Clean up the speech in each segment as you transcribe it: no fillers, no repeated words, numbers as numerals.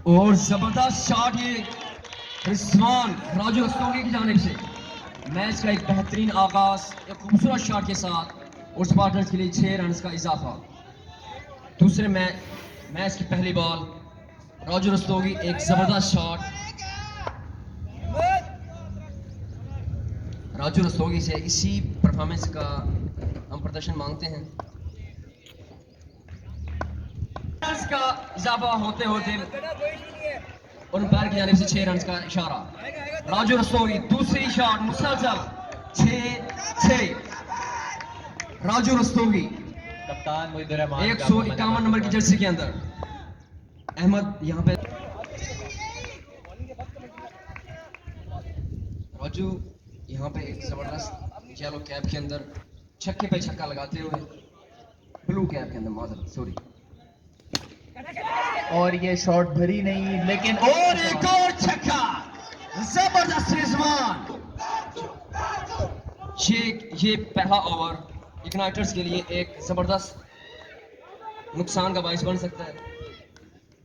और जबरदस्त शॉट ये रिजवान राजू रस्तोगी की जानिब से। मैच का एक बेहतरीन आगाज एक खूबसूरत शॉट के साथ और स्पार्टन्स के लिए 6 रन का इजाफा। दूसरे मैच की पहली बॉल राजू रस्तोगी, एक जबरदस्त शॉट राजू रस्तोगी से। इसी परफॉर्मेंस का हम प्रदर्शन मांगते हैं। का इजाफा होते होते और अंपायर की जानिब से 6 रन का इशारा। राजू रस्तोगी दूसरी शॉट मुसलसल 6-6। राजू रस्तोगी कप्तान मोहिदुर रहमान 151 नंबर की जर्सी के अंदर। अहमद यहाँ पे राजू यहाँ पे एक जबरदस्त येलो कैप के अंदर छक्के पे छक्का लगाते हुए, ब्लू कैप के अंदर माजरत सॉरी। और ये शॉट भरी नहीं, लेकिन और एक और छक्का जबरदस्त रिजवान। ये पहला ओवर इग्नाइटर्स के लिए एक जबरदस्त नुकसान का बाइस बन सकता है।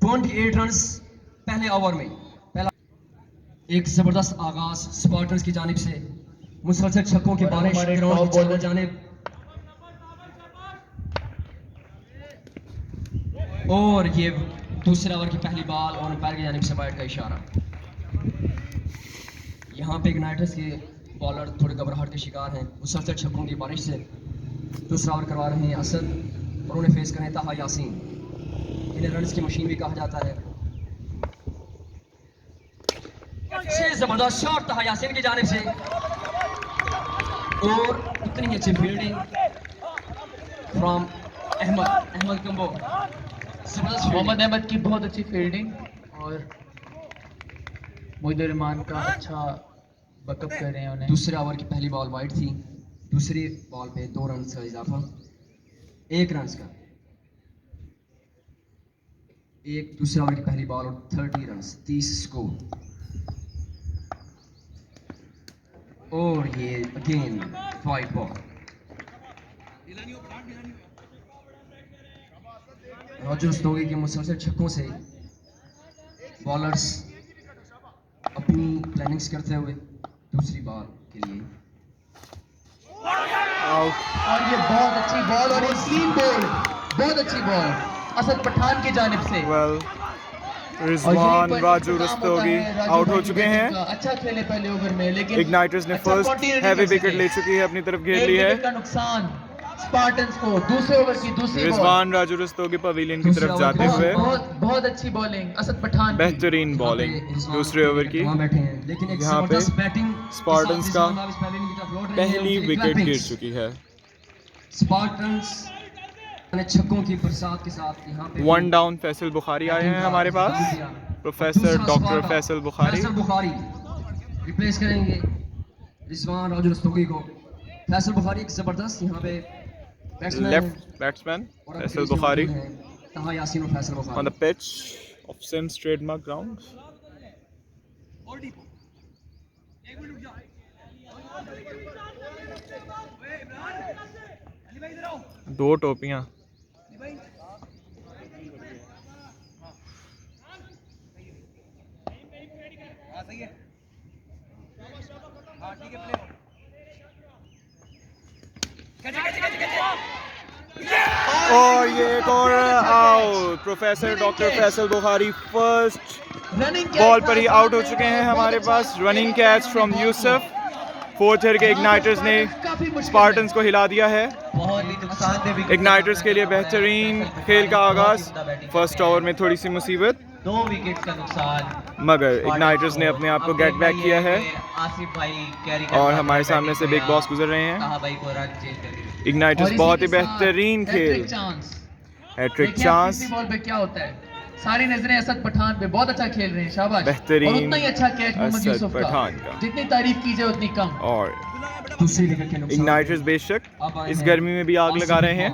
28 रन पहले ओवर में। पहला एक जबरदस्त आगाज स्पार्टन्स की जानिब से, मुसलसल छक्कों की बारिश ग्राउंड की चारों जानिब। और ये दूसरे ओवर की पहली बॉल और अंपायर की जानिब से वाइड का इशारा। यहाँ पे इग्नाइटर्स के बॉलर थोड़े घबराहट के शिकार हैं मुसलसल छक्कों की बारिश से। दूसरा ओवर करवा रहे हैं असद और उन्हें फेस करें ताहा यासीन। इन्हें रन्स की मशीन भी कहा जाता है। जबरदस्त शॉट ताहा यासीन की जानिब से और उतनी अच्छी फील्डिंग फ्रॉम अहमद कम्बो। मोहम्मद अहमद की बहुत अच्छी फील्डिंग और मोहिदुर रहमान का अच्छा बकअप कर रहे हैं उन्हें। दूसरे ओवर की पहली बॉल वाइड थी। दूसरी बॉल पे 2 रन का इजाफा, 1 रन का। एक दूसरे ओवर की पहली बॉल और 30 रन, 30 स्कोर। और ये again wide ball. Raju Rastogi के मुसलसल छक्कों से बॉलर्स अपनी प्लानिंग्स करते हुए दूसरी बॉल के लिए। और ये बहुत अच्छी बॉल और एक क्लीन बॉल, बहुत अच्छी बॉल असद पठान की जानिब से। रिजवान राजू रस्तोगी आउट हो चुके हैं। अच्छा खेले पहले ओवर में, लेकिन इग्नाइटर्स ने फर्स्ट हैवी विकेट ले चुकी है, अपनी तरफ घेर ली है। का नुकसान स्पार्टन्स को। दूसरे ओवर की दूसरी रिजवान राजू रस्तोगी पवेलियन की तरफ जाते हुए। बहुत अच्छी बॉलिंग असद पठान, बेहतरीन बॉलिंग दूसरे ओवर की। यहाँ पे स्पार्टन्स का पहली विकेट गिर चुकी है। स्पार्टन्स छक्कों की बरसात के साथ यहाँ पे 1 डाउन फैसल बुखारी आए हैं हमारे पास। Professor doctor Faisal Bukhari replace करेंगे रिजवान राजू रस्तोगी को। फैसल बुखारी एक जबरदस्त यहाँ पे लेफ्ट बैट्समैन फैसल बुखारी ताहा यासीन और Faisal Bukhari on the pitch of Sims trademark ground. दो टोपियां। और ये एक और out. Professor doctor Faisal Bukhari first ball पर ही आउट हो चुके हैं हमारे पास। Running catch from Yusuf. Fourth year के इग्नाइटर्स ने स्पार्टन्स को हिला दिया है। इग्नाइटर्स के लिए बेहतरीन खेल का आगाज। फर्स्ट ओवर में थोड़ी सी मुसीबत, 2 विकेट का नुकसान, मगर इग्नाइटर्स ने अपने आप को गेट बैक किया है आसिफ भाई कैरी और हमारे सामने से बिग बॉस गुजर रहे हैं। भाई को रन चेज कर। इग्नाइटर्स बहुत ही बेहतरीन खेल। Hat trick chance. बॉल पे क्या होता है, सारी नजरें असद पठान पे। बहुत अच्छा खेल रहे हैं, शाबाश। बेहतरीन और उतना ही अच्छा कैच मोहम्मद यूसुफ पठान का। जितनी तारीफ की जाए उतनी कम। और दूसरी विकेट के नुकसान इग्नाइटर्स बेशक इस गर्मी में भी आग लगा रहे हैं।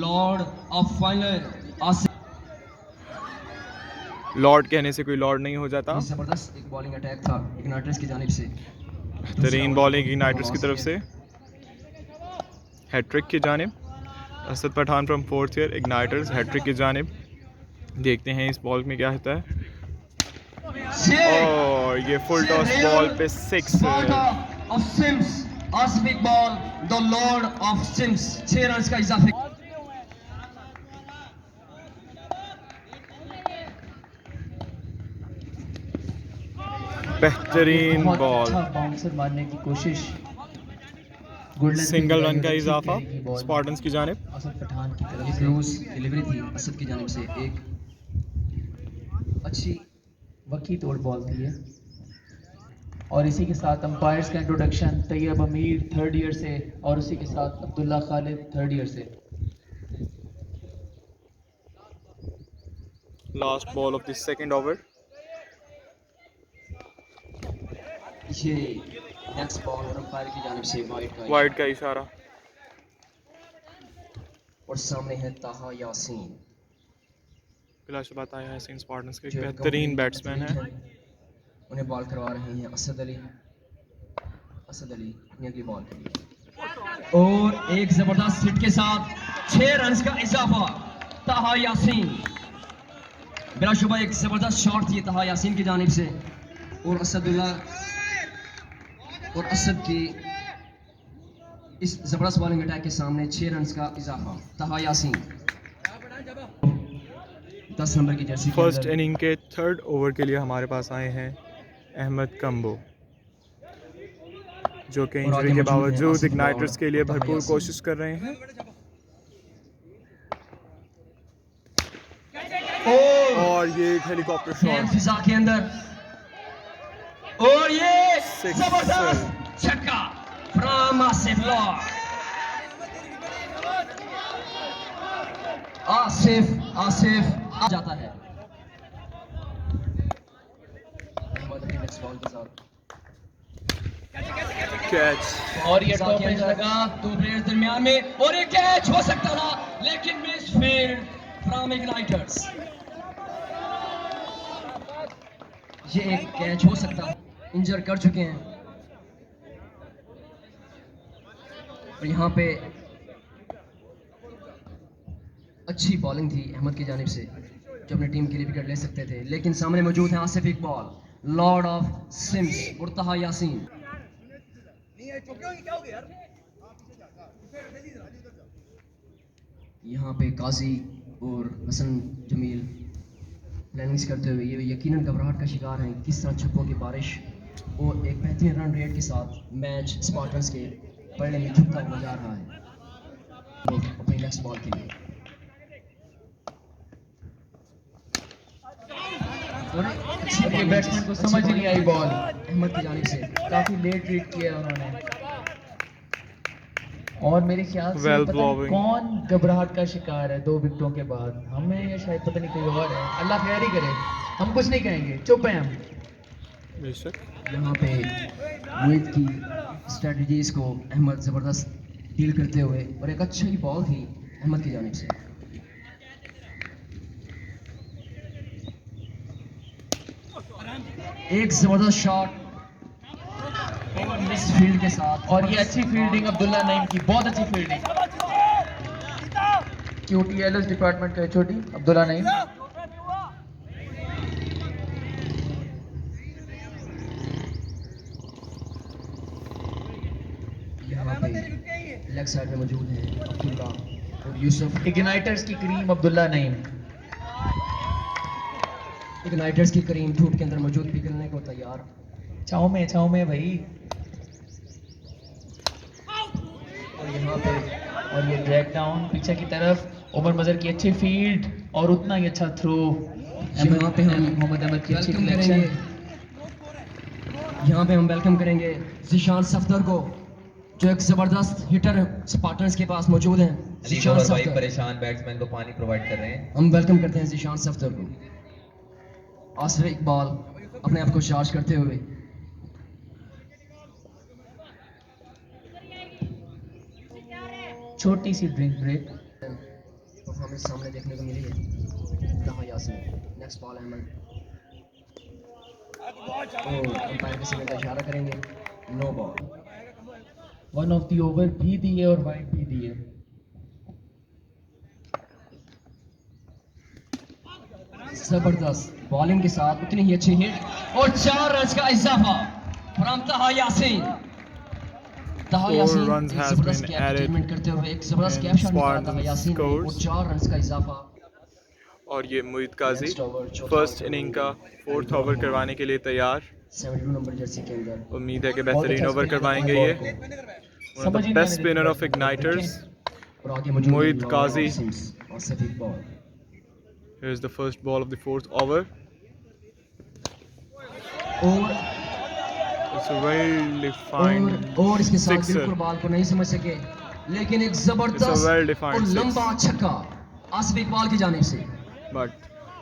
Lord of final Asif. Lord कहने से कोई लॉर्ड नहीं हो जाता। जबरदस्त एक बॉलिंग अटैक था इग्नाइटर्स की जानिब से। बेहतरीन बॉलिंग इग्नाइटर्स की तरफ से। हैट्रिक की जानिब Asad Pathan from 4th year igniters. Hattrick की जानिब देखते हैं इस बॉल में क्या होता है। और ये फुल टॉस बॉल पे 6 Sparta of Sims, Asif Iqbal, the Lord of Sims, 6 run का इजाफे। बेहतरीन बहुत बॉल, अच्छा बाउंसर मारने की कोशिश। गुडलैंड सिंगल रन का अच्छी इजाफा खेलेगी बॉल। स्पार्टन्स की जानिब। असद पठान की तरफ एक से लूज डिलीवरी थी असद की जानिब से, एक अच्छी वकी तोड़ बॉल थी ये। और इसी के साथ अंपायर्स का इंट्रोडक्शन, तैयब अमीर 3rd ईयर से और उसी के साथ अब्दुल्ला खालिद 3rd ईयर से। Last ball of the second over. ये नेक्स्ट बॉल और अंपायर की जानिब से वाइड का इशारा। और सामने है ताहा यासीन, बिलाशुबा ताहा यासीन स्पार्टन्स के एक जो बेहतरीन बैट्समैन है। उन्हें बॉल करवा रहे हैं असद अली अपनी अगली बॉल के लिए। और एक जबरदस्त हिट के साथ 6 रन का इजाफा ताहा यासीन। बिलाशुबा एक जबरदस्त शॉट थी ताहा यासीन की जानिब से, और असद की इस जबरदस्त बॉलिंग अटैक के सामने 6 रन का इजाफा ताहा यासीन। 10 नंबर की जर्सी के फर्स्ट अंदर। इनिंग के 3rd ओवर के लिए हमारे पास आए हैं अहमद कम्बो, जो कि और इंजरी आगे के मौजूद हैं बावजूद आसिफ इग्नाइटर्स के लिए और ताहा भरपूर यासीन। कोशिश कर रहे हैं। और ये एक हेलीकॉप्टर गेंद शॉट, फिजा के अंदर, और ये Sixer। जबरदस्त छक्का फ्रॉम आसिफ लॉ। आसिफ आ जाता है। अहमद अपनी नेक्स्ट बॉल के साथ, कैच। और ये फिजा टॉप के एज अंदर लगा। 2 प्लेयर्स दरमियान में, और ये कैच हो सकता था लेकिन मिस फील्ड फ्रॉम इग्नाइटर्स। ये एक कैच हो सकता है, इंजर कर चुके हैं। और यहाँ पे अच्छी बॉलिंग थी अहमद की जानिब से, जो अपनी टीम के लिए विकेट ले सकते थे, लेकिन सामने मौजूद है Asif Iqbal, lord of sims, और ताहा यासीन। यहाँ पे काजी और हसन जमील प्लानिंग्स करते हुए ये यकीनन घबराहट का शिकार हैं। किस तरह छक्कों की बारिश और एक बेहतरीन रन रेट के साथ मैच स्पार्टन्स के पलड़े में झुकता हुआ जा रहा है। तो अपनी नेक्स्ट बॉल के लिए, और अच्छी ये bowling, बैट्समैन को अच्छी समझ ही नहीं आई bowling बॉल। अहमद की जानिब से। काफी लेट रीड किया उन्होंने। और मेरे ख्याल से Well पता नहीं bowling। कौन घबराहट का शिकार है 2 विकेटों के बाद, हमें या शायद पता नहीं कोई और है। अल्लाह खैर ही करे, हम कुछ नहीं कहेंगे, चुप हैं हम। बेशक। यहाँ पे मुइद की स्ट्रेटजीज को अहमद ज़बरदस्त डील करते हुए, और एक अच्छी बॉल थी अहमद की जानिब से। एक ज़बरदस्त शॉट और मिस फील्ड के साथ, और ये अच्छी फील्डिंग अब्दुल्ला नईम की, बहुत अच्छी फील्डिंग। QTLS डिपार्टमेंट का छोटी अब्दुल्ला नईम। यहाँ पे लेग साइड में मौजूद हैं अब्दुल्ला और यूसुफ। इग्नाइटर्स की क्रीम अब्दुल्ला नईम। इग्नाइटर्स की करीम धूप के अंदर मौजूद, पिघलने को तैयार। छाँव में भाई। और यहाँ पे और ये ड्रैग डाउन पीछे की तरफ, उमर मजर की अच्छी फील्ड और उतना ही अच्छा थ्रो। यहाँ पे हम मोहम्मद अहमद की अच्छी वेलकम कलेक्शन। करेंगे, यहाँ पे हम वेलकम करेंगे ज़ीशान सफदर को, जो एक ज़बरदस्त हिटर स्पार्टन्स के पास मौजूद हैं। अली ज़ीशान गौहर भाई सफदर, परेशान बैट्समैन को पानी प्रोवाइड कर रहे हैं। हम वेलकम करते हैं ज़ीशान सफदर को। आसिफ इकबाल अपने आप को चार्ज करते हुए, छोटी सी ड्रिंक ब्रेक। परफॉर्मेंस सामने देखने को मिली है। ताहा यासीन, नेक्स्ट बॉल अहमद, और अंपायर के सिग्नल का इशारा करेंगे, no ball. 1 of the over भी दिए और वाइड भी दिए। जबरदस्त बॉलिंग के साथ उतनी ही अच्छी हिट और 4 रन का इजाफा फ्रॉम तहा यासीन। तहा 4 यासीन runs एक has जबरदस्त been कैप added अचीवमेंट करते हुए एक जबरदस्त in कैप शॉट निकाला Spartans तहा यासीन ने और scores। 4 रन का इजाफा। और ये मोहित काजी Next over, चौथा फर्स्ट over इनिंग का में 4th ओवर करवाने के लिए तैयार। 72 नंबर जर्सी के अंदर उम्मीद है कि बहुत बेहतरीन अच्छा ओवर spin करवाएंगे किया ये। बॉल को। वन ऑफ समझ द ही नहीं बेस्ट आने स्पिनर देते ऑफ बॉल को, इग्नाइटर्स। और आगे मौजूद मोहित काजी। और Shafiq ball Here is the first ball of the 4th over. और It's a well defined और इसके साथ sixer. बिल्कुल बॉल को नहीं समझ सके लेकिन एक It's a जबरदस्त well-defined और लंबा छक्का आसिफ इकबाल की जानिब से। But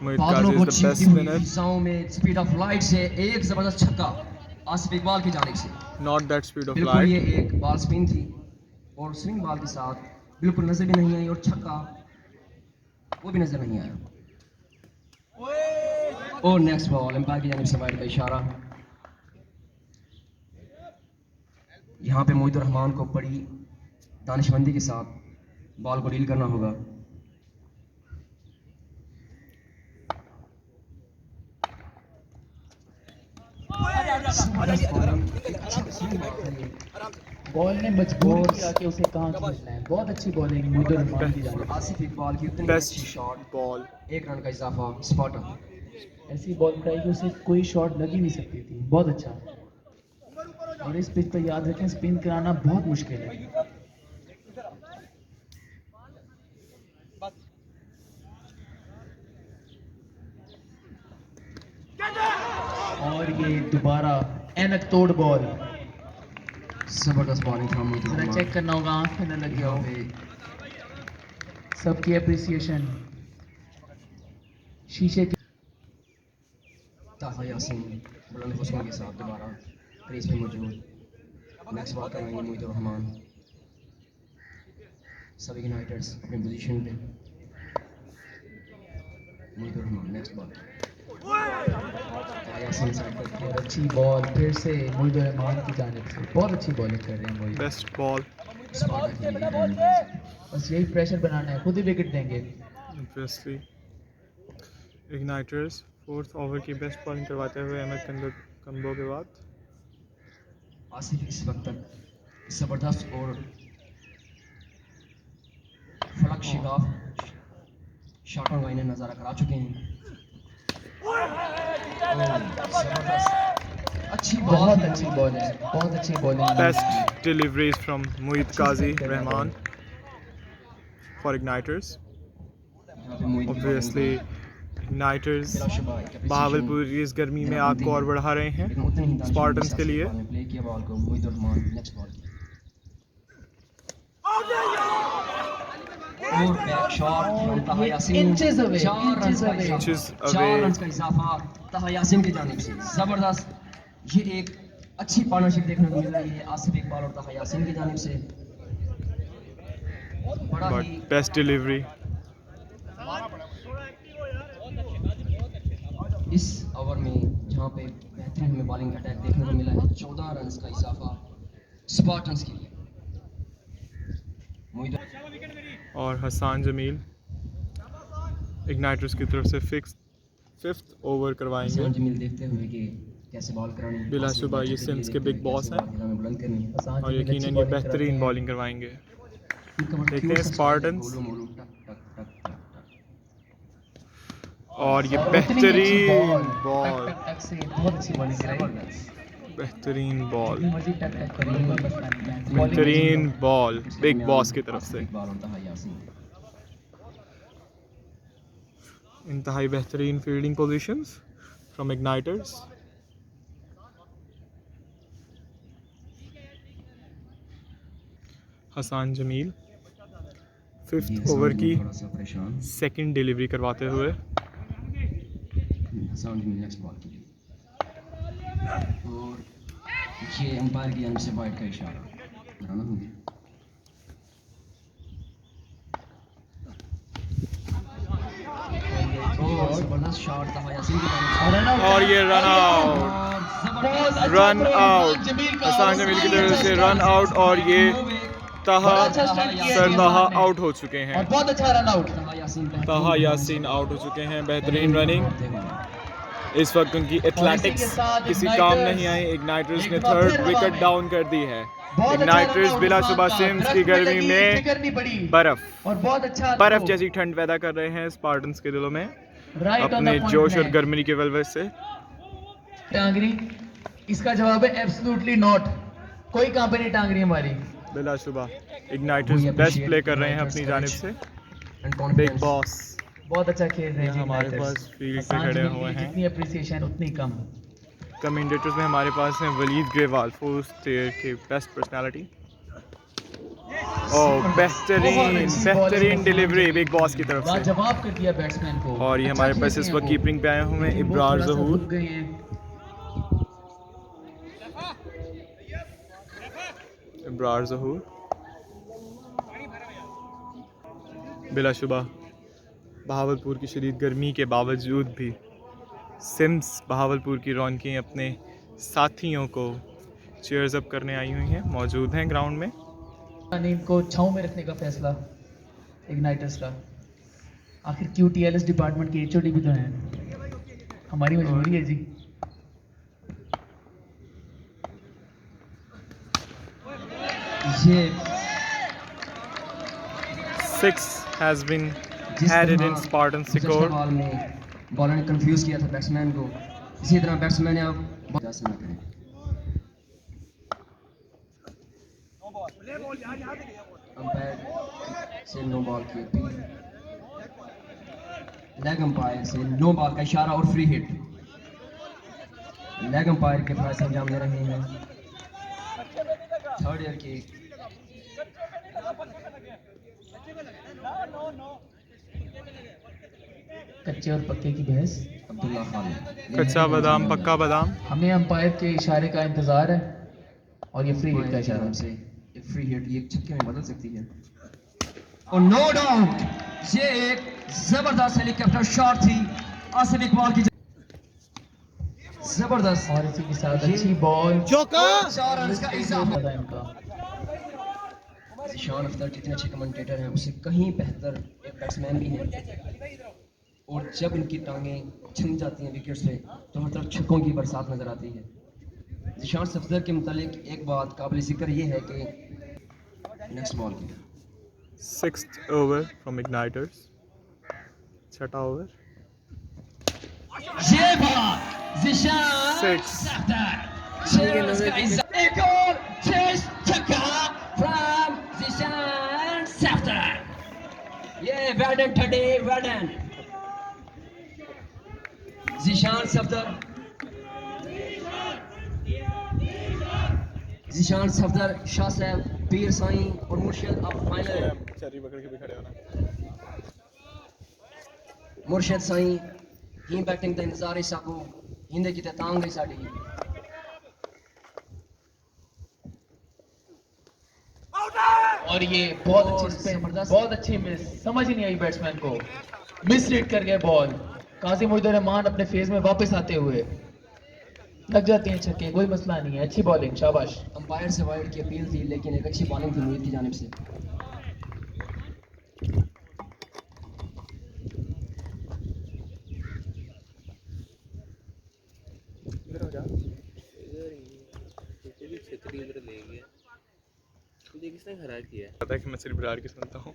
Mohit बादलों Qazi को is the छीनती best हुई spinner. फिजाओं में स्पीड ऑफ लाइट से एक जबरदस्त छक्का आसिफ इकबाल की जानिब से। Not that speed of बिल्कुल ये light. एक बॉल स्पिन थी और स्विंग बॉल के साथ बिल्कुल नजर भी नहीं आई और छक्का वो भी नजर नहीं आया। और नेक्स्ट बॉल एम्पायर की जानिब से वाइड का इशारा। यहाँ पे मोहित रहमान को बड़ी दानिशमंदी के साथ बॉल को डील करना होगा। बॉल ने मजबूर किया कि उसे कहाँ खींचना है। बहुत अच्छी बॉलिंग मोहित रहमान की जानिब आसिफ इकबाल की उतनी Best अच्छी शॉट, ball. 1 रन का इजाफा स्पॉटर। से। ऐसी बॉल कराई कि उसे कोई शॉट लग ही नहीं सकती थी। बहुत अच्छा। और इस पिच पर याद रखें स्पिन कराना बहुत मुश्किल है। और ये दोबारा एनक तोड़ बॉल। जबरदस्त बॉलिंग था मोहित जरा रहमान। चेक करना होगा आंख में न लग गया यहाँ हो। पे सबकी अप्रिसिएशन शीशे की। ताहा यासीन बुलंद हुस्न के साथ दोबारा क्रीज पे मौजूद। नेक्स्ट बॉल करेंगे मोहित रहमान। सभी यूनाइटेड्स अपनी पोजीशन पे। मोहित रहमान नेक्स्ट बॉल। ताहा यासीन साइड पर खेल अच्छी बॉल फिर से मोहित रहमान की जानिब से। बहुत अच्छी बॉलिंग कर रहे हैं मोहित। Best ball. स्पार्टा के लिए रन। बस यही प्रेशर बनाना है, खुद ही विकेट देंगे। Obviously. Igniters 4th ओवर की बेस्ट बॉलिंग करवाते हुए अहमद कंबो के बाद। आसिफ इस वक्त तक जबरदस्त और फलक शिगाफ शॉटों का इन्हें नजारा करा चुके हैं। जबरदस्त अच्छी बॉल बहुत अच्छी बॉल है, बहुत अच्छी bowling. Best deliveries from Mohit Qazi Rahman for Igniters. Obviously, Igniters Bahawalpur की इस गर्मी में आग को और बढ़ा रहे हैं स्पार्टन्स के लिए। प्ले किया बॉल को मोहित रहमान नेक्स्ट बॉल और बैक शॉट फ्रॉम ताहा Yasin. Inches away, 4 run inches का away. इजाफा, Inches 4 away. रन का इजाफा ताहा यासीन की जानिब से। जबरदस्त ये एक अच्छी पार्टनरशिप देखने को मिल रही है आसिफ इकबाल और ताहा यासीन की जानिब से। बड़ा But ही best delivery. इस ओवर में जहाँ पे बेहतरीन हमें बॉलिंग अटैक देखने को मिला है 14 रन का इजाफा स्पार्टन्स के लिए। मोहित और हसान जमील इग्नाइटर्स की तरफ से 5th ओवर करवाएंगे। हसन जमील देखते हुए कि कैसे बॉल करानी है। बिलाशुबा ये सिम्स के बिग बॉस हैं बुलंद करनी है। और यकीनन ये बेहतरीन बॉलिंग करवाएंगे। देखते हैं स्पार्टन्स और ये बेहतरीन बॉल, बहुत अच्छी बॉलिंग कराई। बेहतरीन बॉल, जितनी मर्जी टक टक करिए, बस बॉलिंग बेहतरीन बॉल बिग बॉस की तरफ से। इंतहाई बेहतरीन fielding positions from igniters. Hasan Jamil 5th over की सेकंड डिलीवरी करवाते हुए। नेक्स्ट बॉल के लिए और ये एम्पायर की जानिब से वाइड का इशारा कराना होगा। और जबरदस्त शॉट था यासीन की जानिब से। और ये run out, run out Hasan Jamil की तरफ से रन आउट। और ये ताहा बड़ा अच्छा स्टंट किया है सरदाहा जियान ने। आउट हो चुके हैं। और बहुत अच्छा रन आउट। ताहा यासीन आउट हो चुके हैं। बेहतरीन रनिंग। इस वक्त उनकी एथलेटिक्स के साथ किसी Igniters काम नहीं आई। इग्नाइटर्स एक ने बार थर्ड फिर हवा विकेट में। डाउन कर दी है। बहुत अच्छा इग्नाइटर्स रन आउट बिला उस्मान शुबा का। सिम्स दरख्त की में गर्मी लगी, में फिक्र नहीं पड़ी। बर्फ और बहुत अच्छा बर्फ throw। जैसी ठंड पैदा कर रहे हैं स्पार्टन्स के दिलों में Right on अपने the point जोश और blank। गर्मी के वजह से। टांगरी, इसका जवाब है एब्सोल्युटली नॉट। कोई कहाँ पे नहीं टांगरी हमारी। बिलाशुबा इग्नाइटर्स बेस्ट प्ले कर रहे हैं अपनी जानिब से। बिग बॉस बहुत अच्छा खेल रहे हैं जी हमारे Igniters। पास फील्ड पे सांझ खड़े मिल हुए गई, हैं। जितनी अप्रिसिएशन उतनी कम। कमेंडेटर्स में हमारे पास हैं वलीद ग्रेवाल, फोर्थ ईयर के बेस्ट पर्सनालिटी। और बेहतरीन डिलीवरी बिग बॉस की तरफ से। जवाब कर दिया बैट्समैन को। और ये अच्छा हमारे पास खेलते इस हैं वक्त वो। कीपिंग पे आए हुए हैं लेकिन वो इब्रार थोड़ा सा ज़हूर। रुक गए हैं। इब्रार ज़हूर बिलाशुबा बहावलपुर की शदीद गर्मी के बावजूद भी सिम्स बहावलपुर की रौनकें अपने साथियों को चीयर्स अप करने आई हुई हैं, मौजूद हैं ग्राउंड में। इनको छांव में रखने का फैसला इग्नाइटर्स का। आखिर QTLS डिपार्टमेंट के HOD भी तो हैं। हमारी मजबूरी है जी। ये 6 has been जिस added तरह in Spartan गुज़श्ता score। बॉल में बॉलर ने कंफ्यूज किया था बैट्समैन को, इसी तरह बैट्समैन ने अब बॉल ना करें। अंपायर से नो बॉल की अपील। लेग अंपायर से नो बॉल का इशारा और फ्री हिट। लेग अंपायर के फैसले अंजाम दे रहे हैं। थर्ड ईयर के कच्चे और पक्के की बहस। अब्दुल्ला खालिद। कच्चा बादाम पक्का बादाम। हमें अंपायर के इशारे का इंतजार है और ये फ्री हिट का इशारा से एक फ्री हिट ये छक्के में बदल सकती है। और नो डाउट ये एक जबरदस्त हेलीकॉप्टर शॉट थी आसिफ इकबाल की। जबरदस्त और इसी के साथ अच्छी बॉल। 4 रन का इजाफा। था इनका। ज़िशान अख्तर कितने अच्छे कमेंटेटर हैं, उससे कहीं बेहतर एक बैट्समैन भी है। और जब इनकी टांगें छिन जाती हैं विकेट्स पे तो हर तरफ छक्कों की बरसात नजर आती है। ज़िशान अख्तर के मुतालिक एक बात काबिल जिक्र ये है कि नेक्स्ट बॉल की 6th over from Igniters। छठा ओवर। ये बात ज़िशान 6 एक और चेस छक्का फ्रॉम ज़िशान अख्तर। ये well today well done Zeeshan Akhtar. Zeeshan Akhtar, Shah साहब, पीर साईं और मुर्शिद अब फाइनल। चरी पकड़ के भी खड़े होना। मुर्शिद साईं ही बैटिंग का इंतजार है साको हिंदे की तांग है साडी। और ये बहुत अच्छी स्पिन, बहुत अच्छी मिस। समझ ही नहीं आई बैट्समैन को। मिस रीड कर गए बॉल। काजिम उद रहमान अपने फेज में वापस आते हुए लग जाते हैं छक्के, कोई मसला नहीं है। अच्छी बॉलिंग, शाबाश। अंपायर से वाइड की अपील थी लेकिन एक अच्छी बॉलिंग थी मुईद की जानिब से। इधर हो जा। छतरी उधर ले गया। तुझे किसने खराब किया? पता है कि मैं सिर्फ बिरार की सुनता हूँ।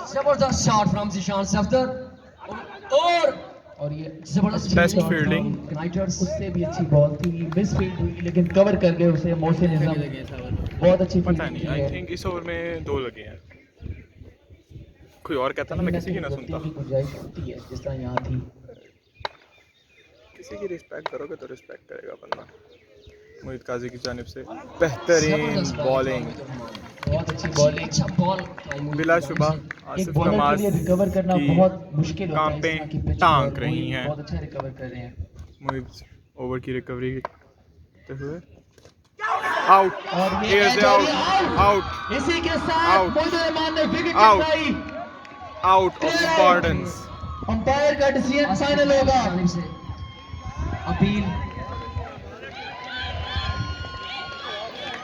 जबरदस्त शॉट फ्रॉम ज़िशान अख्तर और ये जबरदस्त Best shot fielding। from Igniters। उससे भी अच्छी बॉल थी, मिस फील्ड हुई लेकिन कवर कर गए उसे मोहसिन निज़ाम। बहुत अच्छी पता फील्डिंग नहीं, की आई है। थिंक इस ओवर में 2 लगे हैं। कोई और कहता ना मैं किसी की ना सुनता। गलती की गुंजाइश होती है जिस तरह यहाँ थी। किसी की रिस्पेक्ट करोगे तो रिस्पेक्ट करेगा बंदा। मोहित काजी की जानिब से बेहतरीन बॉलिंग। बहुत अच्छी बॉलिंग। अच्छा बॉल बिलाशुबा एक आसिफ बॉलर के नमाज लिए रिकवर करना की बहुत मुश्किल होता है। इस कांपें तरह की पिच टांक पर रही मोहित हैं। बहुत अच्छा रिकवर कर रहे हैं। मोहित ओवर की रिकवरी करते हुए आउट। और Here ये they out। आउट इसी के साथ Out। मोहित रहमान ने विकेट Out। टकराई। Out of Spartans. अंपायर का डिसीजन फाइनल होगा। जानिब से अपील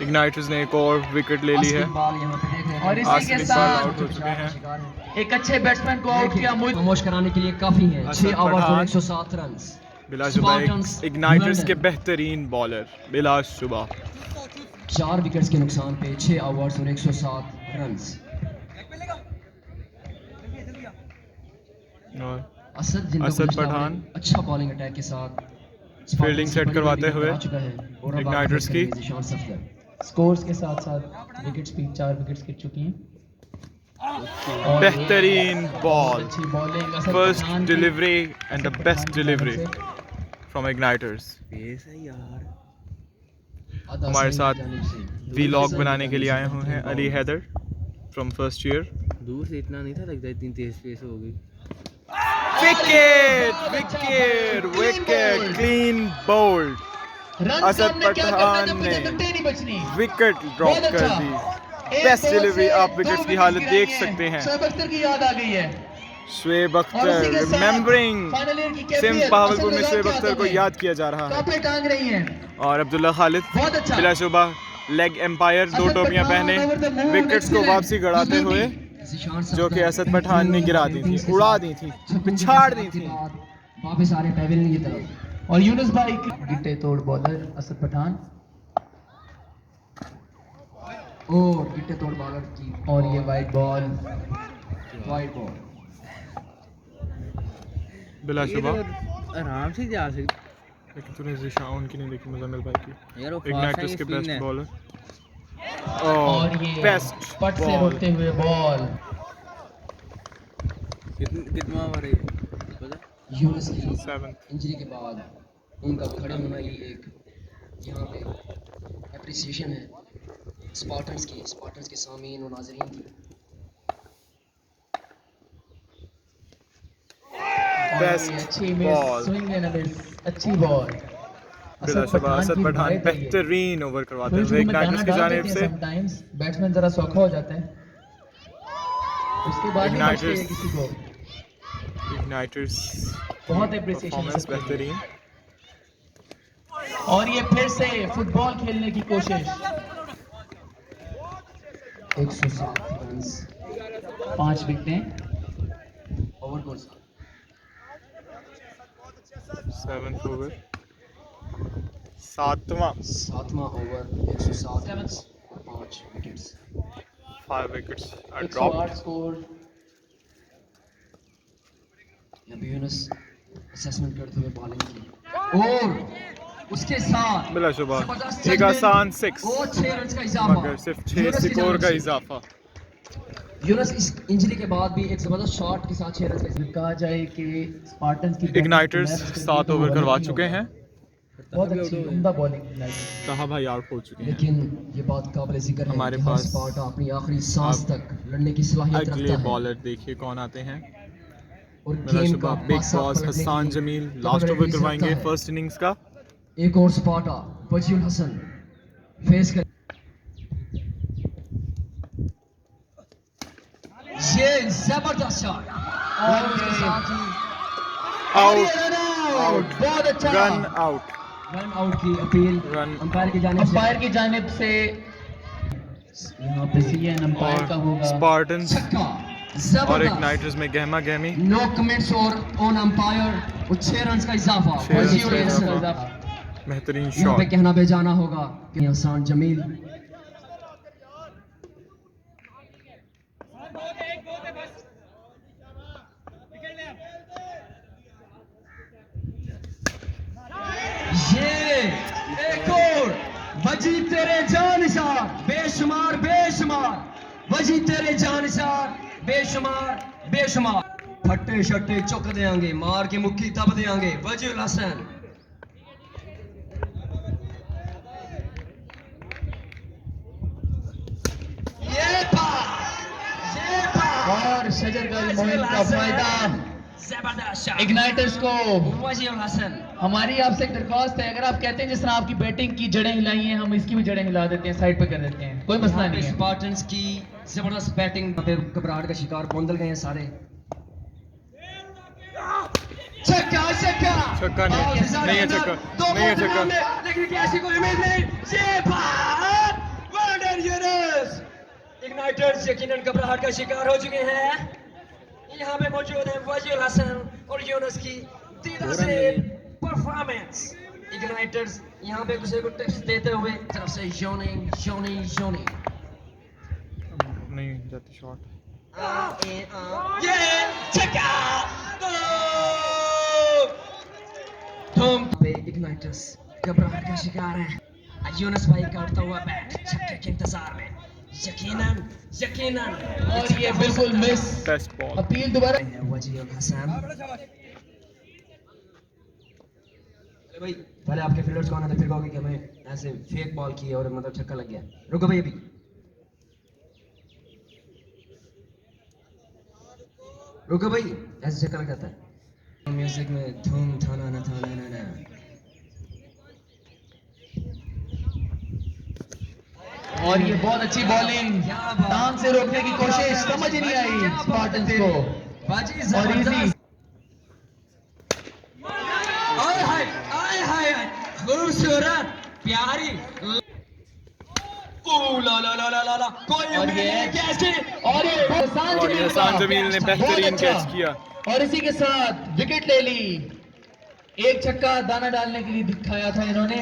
इग्नाइटर्स ने एक और विकेट ले ली है। बॉल यहाँ पे देख रहे हैं। और इसी आसिफ के इकबाल साथ आउट हो चुके हैं। शिकार है। एक अच्छे बैट्समैन को आउट किया मुझ खामोश कराने के लिए काफी है। असद 6 ओवर और पठान। 107 रन। बिलाशुबा Spartans, इग्नाइटर्स के लंदन। बेहतरीन बॉलर बिलाशुबा। 4 विकेट्स के नुकसान पे 6 ओवर्स और 107 रन। और असद जिनको असद गुज़श्ता पठान। ओवर अच्छा बॉलिंग अटैक के साथ फील्डिंग सेट करवाते हुए इग्नाइटर्स की। स्कोर्स के साथ साथ विकेट्स भी 4 विकेट्स गिर चुकी हैं। और बेहतरीन बॉल, अच्छी बॉलिंग असद फर्स्ट पठान की। Delivery and the Asad best Pathan की डिलीवरी तरफ से। फ्रॉम इग्नाइटर्स। पेस है यार। हमारे साथ वीलॉग बनाने के लिए आए हुए हैं Ali Haider from first year. दूर से इतना नहीं था लगता, इतनी तेज पेस हो गई। Wicket wicket wicket clean bowled. Run Asad सामने क्या करना पठान जब मुझे ने घंटे नहीं बचनी। विकेट ड्रॉप बहुत कर अच्छा। दी। एक बेस्ट बॉल डिलीवरी। से आप 2 विकेट्स की विकेट्स हालत गिराई देख हैं। सकते हैं। शोएब अख्तर की याद आ गई है। शोएब और उसी अख्तर के साथ रिमेम्बरिंग फाइनल ईयर की सिम्स कैफियत बहावलपुर में असद शोएब के अख्तर को हाथों में। याद किया जा रहा है। टॉपें टांग रही हैं। और अब्दुल्ला खालिद बहुत अच्छा। बिलाशुबा लेग एम्पायर 2 असद टोपियां पठान पहने over the moon, विकेट्स को excellent. वापसी गड़ाते हुए, जो कि असद पठान ने गिरा दी थी, उड़ा दी थी, पिछाड़ दी थी। वापस आ रहे पैवेलियन की तरफ। और यूनुस भाई गिट्टे तोड़ बॉलर असद पठान। और गिट्टे तोड़ बॉलर की और ये वाइड बॉल। Wide ball. बिलाशुबा ये तो आराम से जा सकते लेकिन तूने जिशा उनकी नहीं देखी, मुजम्मिल भाई की। यार। वो इग्नाइटर्स के बेस्ट है। बॉलर और ये बेस्ट पट से बॉल। होते हुए बॉल। कितना ओवर है पता? यूनुस की 7th। इंजरी के बाद उनका खड़े होना ही एक यहाँ पे एप्रिसिएशन है स्पार्टन्स के सामीन और नाज़रीन की। बेस्ट अच्छी बॉल। स्विंग एंड अच्छी बॉल। बिलाशुबा असद पठान बेहतरीन ओवर करवाते हुए इग्नाइटर्स की जानिब से। समटाइम्स बैट्समैन जरा सौखा हो जाता है, उसके बाद ही बचते हैं किसी को। इग्नाइटर्स बहुत एप्रिसिएशन परफॉर्मेंस बेहतरीन। और ये फिर से फुटबॉल खेलने की कोशिश। 107 रन 5 विकेटें। ओवर गोल 7th ओवर, 7वां 7वां over 107 run 5 wickets. 5 wickets are dropped. 108 score. यहाँ पे यूनुस असेसमेंट करते हुए बॉलिंग की और उसके साथ बिलाशुबा जबरदस्त एक जजमेंट आसान 6 और 6 रन का इजाफा। मगर सिर्फ 6 यूनुस की स्कोर जानिब का से। इजाफा। यूनुस इस इंजरी के बाद भी एक जबरदस्त शॉट के साथ 6 रन का इजाफा। कहा जाए कि स्पार्टन्स की इग्नाइटर्स 7 ओवर करवा चुके हैं। बहुत अच्छी उम्दा बॉलिंग। कहा भाई आउट हो चुके हैं। लेकिन ये बात काबिल जिक्र है हमारे कि हर पास स्पार्टा अपनी आखिरी सांस अब तक लड़ने की सलाहियत अगले रखता है बॉलर देखिए कौन आते हैं। और गेम बिलाशुबा का बिग पासा बॉस पलटने हसान की जमील तगड़ी लास्ट ओवर रीस करवाएंगे रखता है। फर्स्ट इनिंग्स का। एक और स्पार्टा बजीउल हसन फेस कर। ये जबरदस्त शॉट और उसके साथ ही आउट आउट। बहुत अच्छा रन आउट। रन आउट की अपील रन अंपायर की जानिब से। अंपायर की जानिब से यहाँ पे सीएन अंपायर का और होगा। स्पार्टन्स छक्का और जबरदस्त। इग्नाइटर्स में गहमा गहमी। नो कमेंट्स और ऑन अंपायर और 6 रन का इजाफा। 6 रन बजीउल का हसन। इजाफा। बेहतरीन यहाँ पे शॉट। कहना बेजाना होगा कि हसान जमील ये एक और वजी तेरे जानिसार बेशुमार बेशुमार वजी तेरे जानिसार बेशुमार बेशुमार फट्टे शट्टे चुक देंगे मार के मुक्की तब देंगे वजीउल हसन। ये पास और शजरगंज मुहिम का फायदा जबरदस्त शॉट इग्नाइटर्स को। वजीउल हसन। हमारी आपसे एक दरख्वास्त है, अगर आप कहते हैं जिस तरह आपकी बैटिंग की जड़ें हिलाई हैं, हम इसकी भी जड़ें हिला देते हैं, साइड पे कर देते हैं, कोई मसला नहीं है। स्पार्टन्स की जबरदस्त बैटिंग पे घबराहट का शिकार बौंदल गए हैं सारे। छक्का छक्का छक्का नहीं है, छक्का नहीं है, छक्का। लेकिन ऐसी कोई उम्मीद नहीं। ये बात वेल्डन यूनुस। इग्नाइटर्स यकीनन घबराहट का शिकार हो चुके हैं। यहाँ पे मौजूद है वजीर हसन और यूनुस की दीदा से परफॉर्मेंस। इग्नाइटर्स यहाँ पे दूसरे को टिप्स देते हुए तरफ से जोनी नहीं जाती शॉट। ये छक्का। तुम पे इग्नाइटर्स घबराहट का शिकार है। यूनुस भाई काटता हुआ बैट छक्के के इंतजार में। यकीनन और ये बिल्कुल मिस। Test ball. अपील दोबारा। वजीर हसन। अरे भाई पहले आपके फील्डर्स कौन है, फिर कहोगे कि हमें ऐसे फेक बॉल की और मतलब छक्का लग गया। रुको भाई अभी रुको भाई, ऐसे छक्का लग जाता है। म्यूजिक में धूम थाना ना थाना ना ना। और ये बहुत अच्छी बॉलिंग, टांग से रोकने की कोशिश, समझ ही नहीं आई स्पार्टन्स को। बाजी और जबरदस्त। इजी। आय हाय आय हाय खूबसूरत प्यारी। ओ ला ला ला ला ला ला कोई और उम्मीद ये नहीं कैसे। और ये और ये हसान जमील ने बेहतरीन कैच किया। और इसी के साथ विकेट ले ली। एक छक्का दाना डालने के लिए दिखाया था इन्होंने।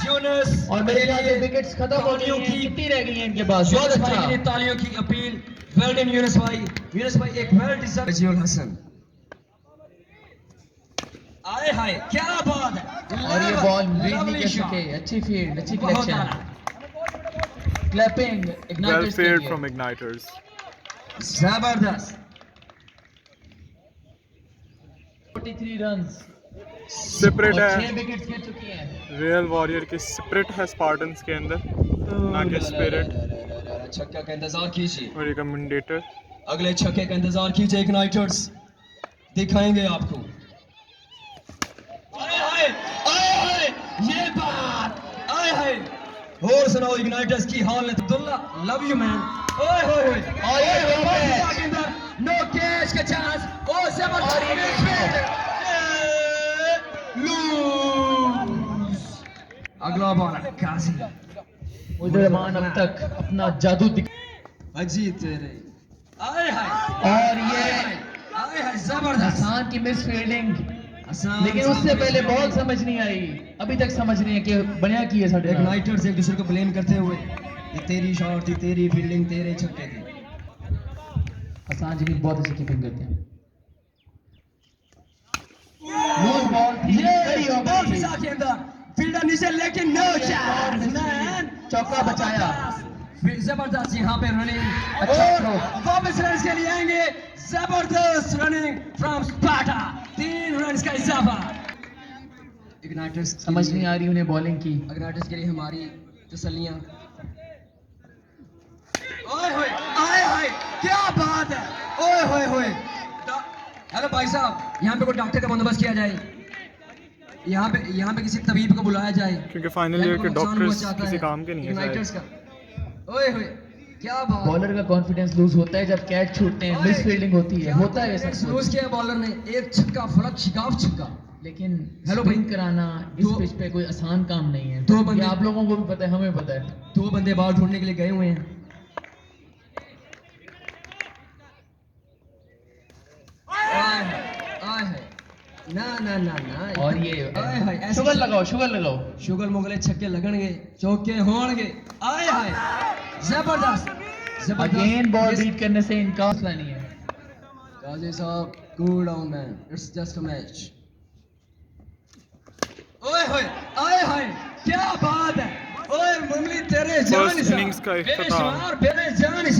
यूनुस और मेरे ख्याल से विकेट्स खत्म हो गई हैं, कितनी रह गई हैं इनके पास। बहुत यूनुस भाई के लिए अच्छा। तालियों की अपील। वेल डन यूनुस भाई एक वेल डिजर्व। वजीर हसन। आय हाय क्या बात है। और ये बॉल रीड नहीं Lovely कर shot। सके। अच्छी फील्ड, अच्छी बहुत कलेक्शन। आला। क्लैपिंग वेल इग्नाइटर्स के फेयर्ड लिए। फ्रॉम इग्नाइटर्स। जबरदस्त। 43 रन्स। स्पिरिट और 6 है विकेट्स गिर चुकी हैं। रियल वॉरियर की स्पिरिट है स्पार्टन्स के अंदर, ना कि स्पिरिट। छक्का का इंतजार कीजिए। और ये कमेंडेटर अगले छक्के का इंतजार कीजिए। इग्नाइटर्स दिखाएंगे आपको। आए हाय ये बात। आए हाय और सुनाओ इग्नाइटर्स की हालत। Abdullah love you man. ओए होए होए और ये नो कैच का चांस। ओ जबरदस्त लूज। अगला बॉल काजी। मुझे रहमान अब तक अपना जादू दिख। अजीत तेरे। आए हाय और ये आए हाय जबरदस्त। हसान की मिस फील्डिंग, हसन लेकिन उससे पहले बॉल समझ नहीं आई। अभी तक समझ नहीं है कि बढ़िया की है साढ़े। इग्नाइटर्स एक दूसरे को ब्लेम करते हुए ये तेरी शॉट थी, तेरी फील्डिंग, तेरे छक्के थे। हसान जी बहुत अच्छी कीपिंग करते हैं। लूज बॉल थी, खड़ी हो बॉल गई। फिजा के अंदर फील्डर नीचे लेकिन नो चांस मैन। चौका बचाया। जबरदस्त यहाँ पे रनिंग। अच्छा और थ्रो। वापस रन्स के लिए आएंगे। जबरदस्त रनिंग फ्रॉम स्पार्टा। 3 रन्स का इजाफा। इग्नाइटर्स समझ नहीं आ रही उन्हें बॉलिंग की। इग्नाइटर्स के लिए हमारी तसल्लियां। ओए होए आए हाय क्या बात है। ओए होए होए। हेलो भाई साहब, यहाँ पे कोई डॉक्टर का बंदोबस्त किया जाए। यहाँ पे किसी तबीब को बुलाया जाए, क्योंकि फाइनल ईयर के डॉक्टर्स किसी काम के नहीं है इग्नाइटर्स शायद। का। ओए होए क्या बात। बॉलर का कॉन्फिडेंस लूज होता है जब कैच छूटते हैं, मिस फील्डिंग होती है, होता है ऐसा लूज कुछ। किया बॉलर ने। एक छक्का फलक शिकाफ छक्का। लेकिन हेलो स्पिन भाई। कराना इस दो- पिच पे कोई आसान काम नहीं है। दो बंदे- ये आप लोगों को भी पता है, हमें पता है। 2 बंदे बाहर ढूंढने के लिए गए हुए हैं। आए हाय ना ना ना ना। और ये आए हाय ऐसे- शुगर लगाओ, शुगर लगाओ। शुगर मुगले छक्के लगणगे, चौके होणगे। आए हाय जबरदस्त अगेन बॉल रीड करने से इनका हौसला नहीं है। काजी साहब cool down man, it's just a match. ओए होए आए हाय क्या बात है। ओए मुंगली तेरे जान First innings का इख्तिताम। बेशुमार बेरे जान